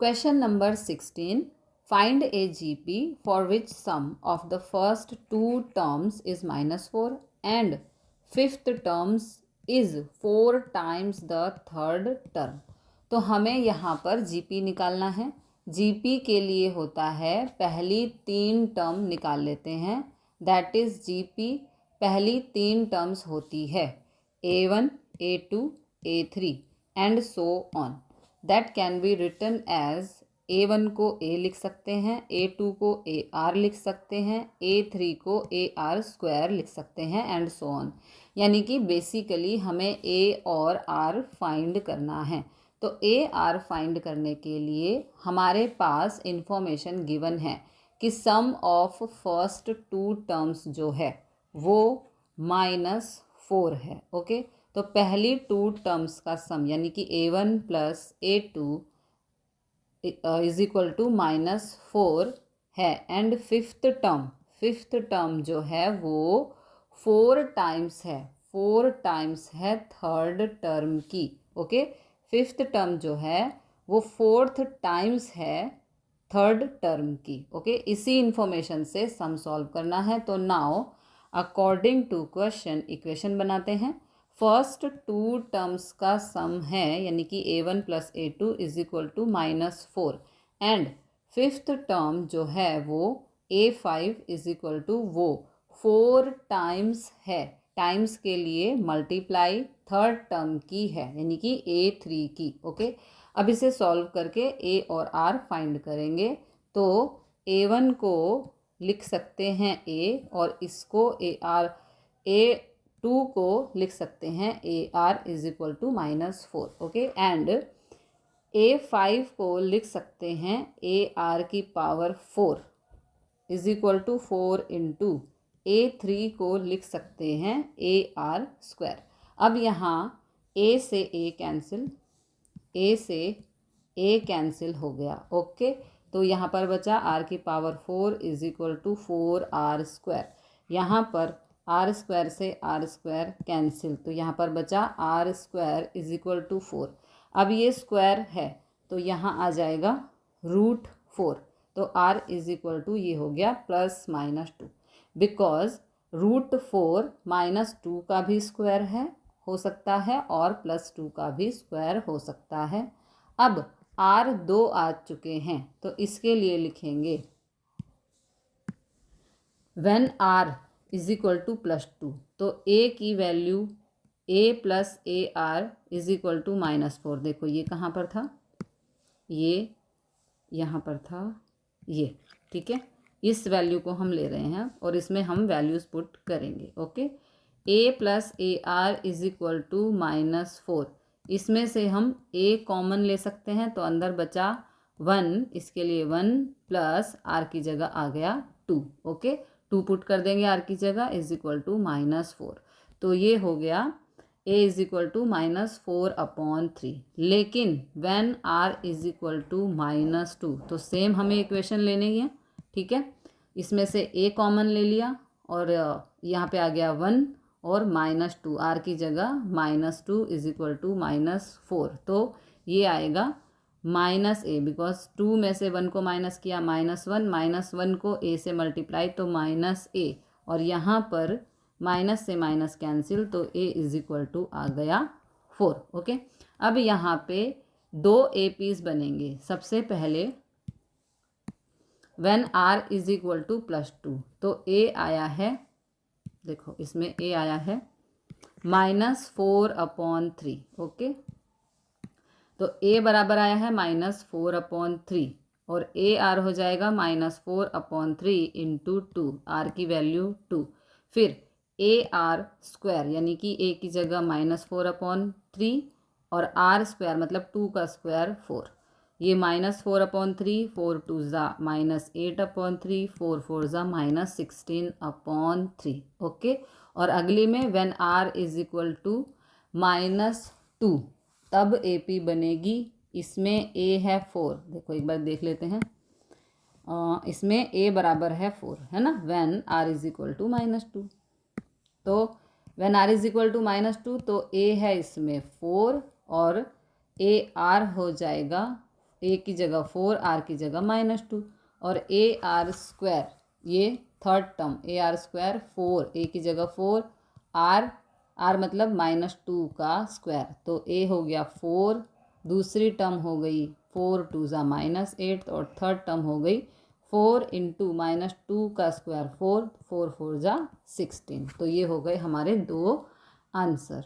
Question number 16. Find a GP for which sum of the first two terms is -4 and fifth terms is 4 times the third term. तो हमें यहाँ पर GP निकालना है. GP के लिए होता है पहली 3 टर्म निकाल लेते हैं. दैट इज GP पहली 3 टर्म्स होती है A1, A2, A3 and so on. That can be written as A1 को A लिख सकते हैं, A2 को AR लिख सकते हैं, A3 को AR स्क्वायर लिख सकते हैं एंड सो ऑन. यानी कि बेसिकली हमें A और R फाइंड करना है. तो AR फाइंड करने के लिए हमारे पास इंफॉर्मेशन गिवन है कि सम ऑफ फर्स्ट 2 टर्म्स जो है वो -4 है. ओके तो पहली 2 टर्म्स का सम यानी कि A1 plus A2 is equal to -4 है. एंड फिफ्थ टर्म जो है वो 4 टाइम्स है, 4 टाइम्स है थर्ड टर्म की. ओके फिफ्थ टर्म जो है वो 4th टाइम्स है थर्ड टर्म की. ओके इसी इंफॉर्मेशन से सम सॉल्व करना है. तो now according to question equation बनाते हैं. फर्स्ट 2 टर्म्स का सम है यानी कि A1 plus A2 is equal to -4 and fifth term जो है वो A5 इज इक्वल टू वो 4 टाइम्स है. टाइम्स के लिए मल्टीप्लाई थर्ड टर्म की है यानी कि A3 की. ओके अब इसे सॉल्व करके A और R फाइंड करेंगे. तो A1 को लिख सकते हैं A और इसको A2 को लिख सकते हैं AR is equal to -4. Okay and A5 को लिख सकते हैं AR की power 4 is equal to 4 into A3 को लिख सकते हैं AR स्क्वायर. अब यहाँ A से A कैंसिल हो गया. ओके तो यहाँ पर बचा R की power 4 is equal to 4R square. यहाँ पर R स्क्वायर से R स्क्वायर कैंसिल तो यहाँ पर बचा R square is equal to 4. अब ये स्क्वायर है तो यहाँ आ जाएगा √4. तो R इज इक्वल टू ये हो गया +-2 बिकॉज √4 -2 का भी स्क्वायर है हो सकता है और +2 का भी स्क्वायर हो सकता है. अब R 2 आ चुके हैं तो इसके लिए लिखेंगे when R is equal to +2 तो A की value A plus AR is equal to -4. देखो ये कहाँ पर था, ये यहाँ पर था, ये ठीक है. इस वैल्यू को हम ले रहे हैं और इसमें हम वैल्यूज़ पुट करेंगे. Okay A plus AR is equal to -4. इसमें से हम A कॉमन ले सकते हैं तो अंदर बचा 1. इसके लिए 1 प्लस R की जगह आ गया 2. ओके 2 पुट कर देंगे R की जगह इज इक्वल टू -4. तो ये हो गया A इज इक्वल टू -4/3. लेकिन when R is equal to -2 तो सेम हमें इक्वेशन लेनी है. ठीक है इसमें से A कॉमन ले लिया और यहाँ पे आ गया 1 और -2 R की जगह -2 इज इक्वल टू -4. तो ये आएगा -A बिकॉज 2 में से 1 को माइनस किया -1 को A से मल्टीप्लाई तो -A और यहाँ पर माइनस से माइनस कैंसिल तो A इज इक्वल टू आ गया 4. ओके अब यहाँ पे 2 APs बनेंगे. सबसे पहले when R is equal to +2 तो A आया है, देखो इसमें A आया है -4/3. ओके तो A बराबर आया है -4/3 और AR हो जाएगा -4/3 इंटू 2. R की वैल्यू 2. फिर AR स्क्वायर यानी कि A की जगह -4/3 और R स्क्वायर मतलब 2 का स्क्वायर 4. ये -4/3 4 2 ज़ा -8/3 4 4 ज़ा -16/3. ओके और अगली में when R is equal to -2 तब AP बनेगी. इसमें A है 4. देखो एक बार देख लेते हैं. इसमें A बराबर है 4 है ना when R is equal to -2. तो when R is equal to -2 तो A है इसमें 4 और AR हो जाएगा ए की जगह 4, आर की जगह -2, और ए आर स्क्वायर ये third term A R square 4, ए की जगह 4, आर मतलब -2 का स्क्वायर, तो ए हो गया 4, दूसरी टर्म हो गई 4 2 ज़ा -8, और थर्ड टर्म हो गई 4 इंटू -2 का स्क्वायर 4, 4 4 ज़ा 16। तो ये हो गए हमारे दो आंसर।